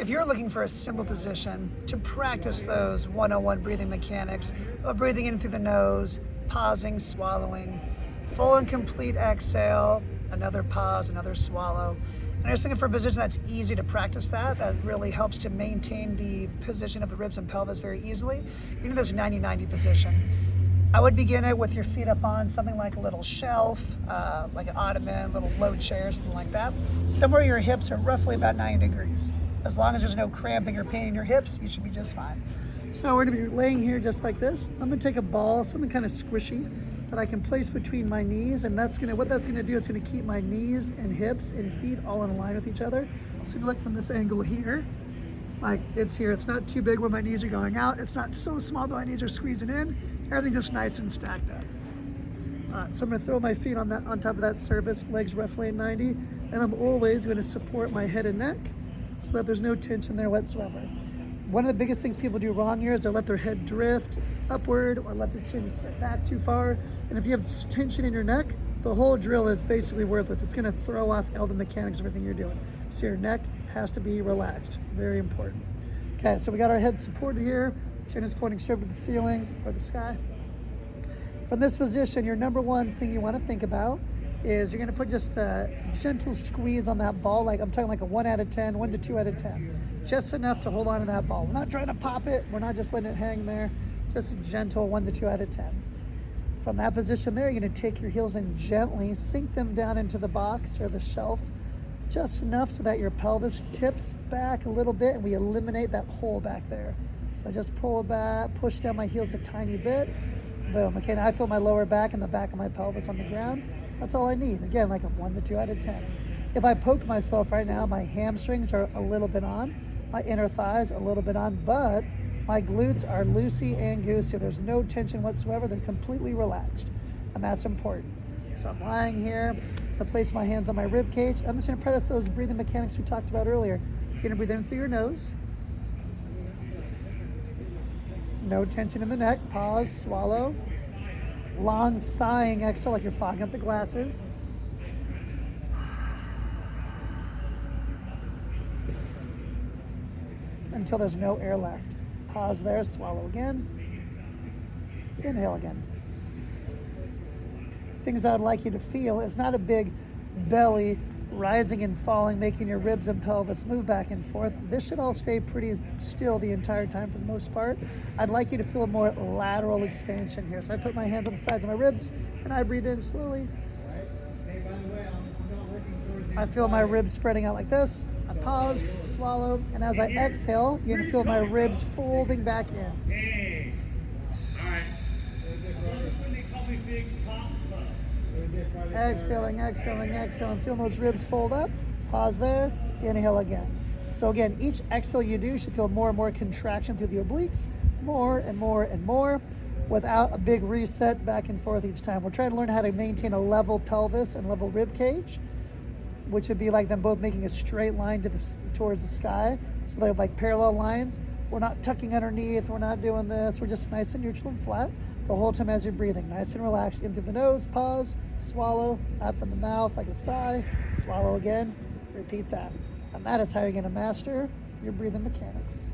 if you're looking for a simple position to practice those 101 breathing mechanics of breathing in through the nose, pausing, swallowing, full and complete exhale, another pause, another swallow. And I was thinking for a position that's easy to practice that really helps to maintain the position of the ribs and pelvis very easily. You need this 90-90 position. I would begin it with your feet up on something like a little shelf, like an ottoman, a little low chair, something like that. Somewhere your hips are roughly about 90 degrees. As long as there's no cramping or pain in your hips, you should be just fine. So we're gonna be laying here just like this. I'm gonna take a ball, something kind of squishy, that I can place between my knees, and what that's gonna do, it's gonna keep my knees and hips and feet all in line with each other. So if you look from this angle here, like it's here, it's not too big where my knees are going out. It's not so small that my knees are squeezing in. Everything just nice and stacked up. All right, so I'm gonna throw my feet on top of that surface, legs roughly at 90, and I'm always gonna support my head and neck so that there's no tension there whatsoever. One of the biggest things people do wrong here is they let their head drift upward or let their chin sit back too far. And if you have tension in your neck, the whole drill is basically worthless. It's gonna throw off all the mechanics of everything you're doing. So your neck has to be relaxed, very important. Okay, so we got our head supported here. Chin is pointing straight to the ceiling or the sky. From this position, your number one thing you wanna think about is you're gonna put just a gentle squeeze on that ball, like I'm talking like a 1 out of 10, 1 to 2 out of 10. Just enough to hold on to that ball. We're not trying to pop it, we're not just letting it hang there, just a gentle 1 to 2 out of 10. From that position there, you're gonna take your heels and gently sink them down into the box or the shelf, just enough so that your pelvis tips back a little bit and we eliminate that hole back there. So I just pull it back, push down my heels a tiny bit, boom. Okay, now I feel my lower back and the back of my pelvis on the ground. That's all I need. Again, like a 1 to 2 out of 10. If I poke myself right now, my hamstrings are a little bit on, my inner thighs a little bit on, but my glutes are loosey and goosey. There's no tension whatsoever. They're completely relaxed, and that's important. So I'm lying here. I place my hands on my rib cage. I'm just gonna practice those breathing mechanics we talked about earlier. You're gonna breathe in through your nose. No tension in the neck. Pause, swallow. Long sighing exhale like you're fogging up the glasses. Until there's no air left. Pause there, swallow again. Inhale again. Things I would like you to feel is not a big belly rising and falling, making your ribs and pelvis move back and forth. This should all stay pretty still the entire time for the most part. I'd like you to feel a more lateral expansion here. So I put my hands on the sides of my ribs and I breathe in slowly. I feel my ribs spreading out like this. I pause, swallow, and as I exhale, you're gonna feel my ribs folding back in. Exhaling, exhaling, exhaling. Feel those ribs fold up. Pause there. Inhale again. So again, each exhale you do, you should feel more and more contraction through the obliques, more and more and more, without a big reset back and forth each time. We're trying to learn how to maintain a level pelvis and level rib cage, which would be like them both making a straight line towards the sky. So they're like parallel lines. We're not tucking underneath. We're not doing this. We're just nice and neutral and flat the whole time as you're breathing. Nice and relaxed. In through the nose, pause, swallow, out from the mouth like a sigh, swallow again, repeat that. And that is how you're gonna master your breathing mechanics.